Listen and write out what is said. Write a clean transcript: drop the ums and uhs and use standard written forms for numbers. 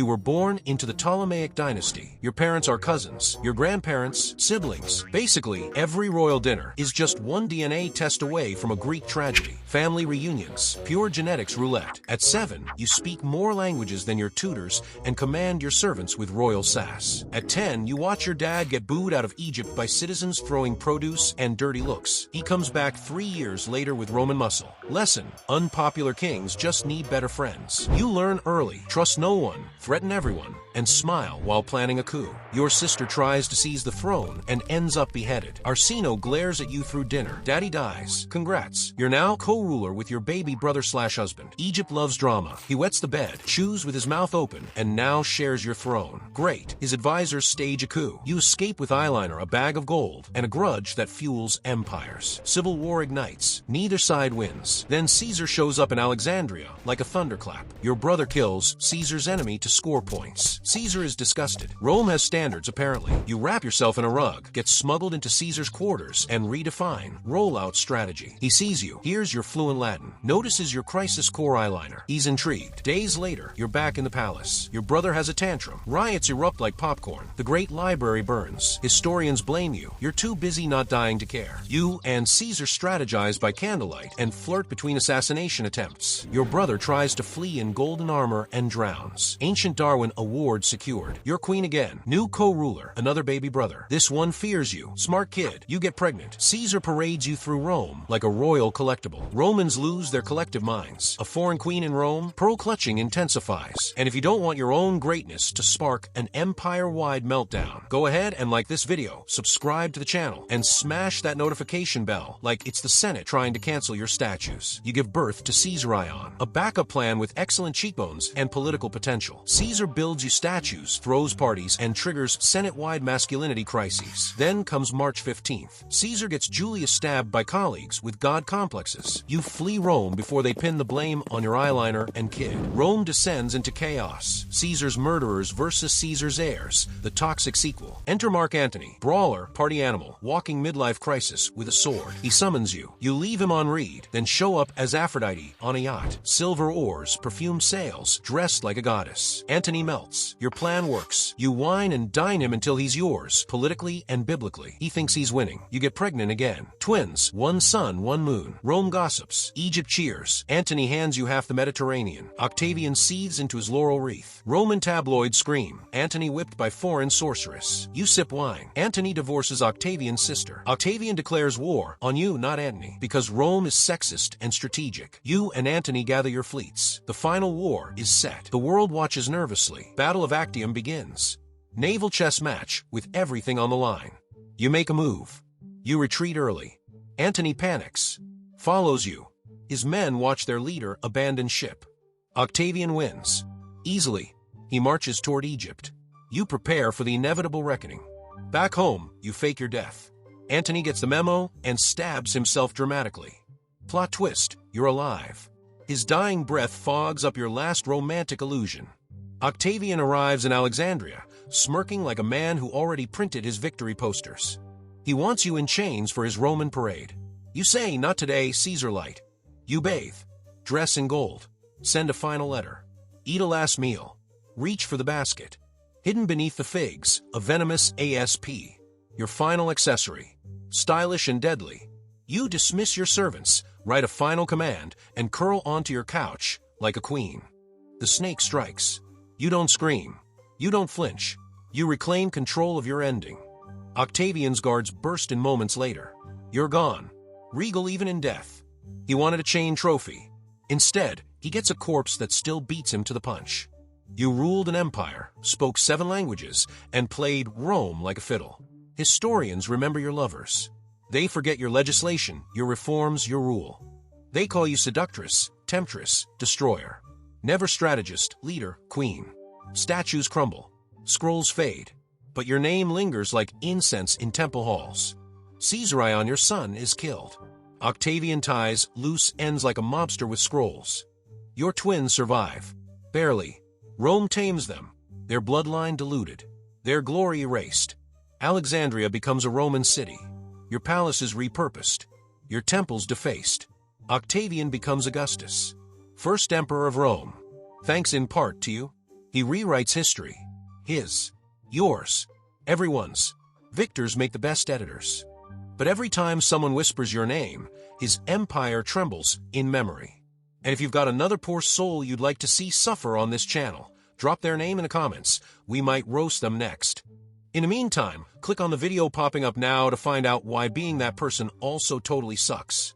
You were born into the Ptolemaic dynasty. Your parents are cousins, your grandparents, siblings. Basically, every royal dinner is just one DNA test away from a Greek tragedy. Family reunions, pure genetics roulette. At 7, you speak more languages than your tutors and command your servants with royal sass. At 10, you watch your dad get booed out of Egypt by citizens throwing produce and dirty looks. He comes back 3 years later with Roman muscle. Lesson: unpopular kings just need better friends. You learn early, trust no one, threaten everyone, and smile while planning a coup. Your sister tries to seize the throne and ends up beheaded. Arsino glares at you through dinner. Daddy dies. Congrats. You're now co-ruler with your baby brother/husband. Egypt loves drama. He wets the bed, chews with his mouth open, and now shares your throne. Great. His advisors stage a coup. You escape with eyeliner, a bag of gold, and a grudge that fuels empires. Civil war ignites. Neither side wins. Then Caesar shows up in Alexandria like a thunderclap. Your brother kills Caesar's enemy to score points. Caesar is disgusted. Rome has standards, apparently. You wrap yourself in a rug, get smuggled into Caesar's quarters, and redefine rollout strategy. He sees you, hears your fluent Latin, notices your crisis core eyeliner. He's intrigued. Days later, you're back in the palace. Your brother has a tantrum. Riots erupt like popcorn. The great library burns. Historians blame you. You're too busy not dying to care. You and Caesar strategize by candlelight and flirt between assassination attempts. Your brother tries to flee in golden armor and drowns. Ancient Darwin award secured. You're queen again. New co-ruler, another baby brother. This one fears you. Smart kid. You get pregnant. Caesar parades you through Rome like a royal collectible. Romans lose their collective minds. A foreign queen in Rome? Pearl clutching intensifies. And if you don't want your own greatness to spark an empire-wide meltdown, go ahead and like this video, subscribe to the channel, and smash that notification bell like it's the Senate trying to cancel your statues. You give birth to Caesarion, a backup plan with excellent cheekbones and political potential. Caesar builds you statues, throws parties, and triggers Senate-wide masculinity crises. Then comes March 15th. Caesar gets Julius stabbed by colleagues with god complexes. You flee Rome before they pin the blame on your eyeliner and kid. Rome descends into chaos. Caesar's murderers versus Caesar's heirs, the toxic sequel. Enter Mark Antony, brawler, party animal, walking midlife crisis with a sword. He summons you. You leave him on reed, then show up as Aphrodite on a yacht. Silver oars, perfumed sails, dressed like a goddess. Antony melts. Your plan works. You wine and dine him until he's yours, politically and biblically. He thinks he's winning. You get pregnant again. Twins, one sun, one moon. Rome gossips. Egypt cheers. Antony hands you half the Mediterranean. Octavian seethes into his laurel wreath. Roman tabloids scream. Antony whipped by foreign sorceress. You sip wine. Antony divorces Octavian's sister. Octavian declares war on you, not Antony, because Rome is sexist and strategic. You and Antony gather your fleets. The final war is set. The world watches nervously. Battle of Actium begins. Naval chess match with everything on the line. You make a move. You retreat early. Antony panics. Follows you. His men watch their leader abandon ship. Octavian wins. Easily. He marches toward Egypt. You prepare for the inevitable reckoning. Back home, you fake your death. Antony gets the memo and stabs himself dramatically. Plot twist, you're alive. His dying breath fogs up your last romantic illusion. Octavian arrives in Alexandria, smirking like a man who already printed his victory posters. He wants you in chains for his Roman parade. You say, not today, Caesar light. You bathe, dress in gold, send a final letter, eat a last meal, reach for the basket. Hidden beneath the figs, a venomous ASP, your final accessory. Stylish and deadly. You dismiss your servants, write a final command, and curl onto your couch like a queen. The snake strikes. You don't scream. You don't flinch. You reclaim control of your ending. Octavian's guards burst in moments later. You're gone. Regal even in death. He wanted a chain trophy. Instead, he gets a corpse that still beats him to the punch. You ruled an empire, spoke 7 languages, and played Rome like a fiddle. Historians remember your lovers. They forget your legislation, your reforms, your rule. They call you seductress, temptress, destroyer. Never strategist, leader, queen. Statues crumble. Scrolls fade. But your name lingers like incense in temple halls. Caesarion, your son, is killed. Octavian ties loose ends like a mobster with scrolls. Your twins survive. Barely. Rome tames them. Their bloodline diluted. Their glory erased. Alexandria becomes a Roman city. Your palace is repurposed. Your temples defaced. Octavian becomes Augustus, first emperor of Rome. Thanks in part to you. He rewrites history. His, yours, everyone's. Victors make the best editors. But every time someone whispers your name, his empire trembles in memory. And if you've got another poor soul you'd like to see suffer on this channel, drop their name in the comments. We might roast them next. In the meantime, click on the video popping up now to find out why being that person also totally sucks.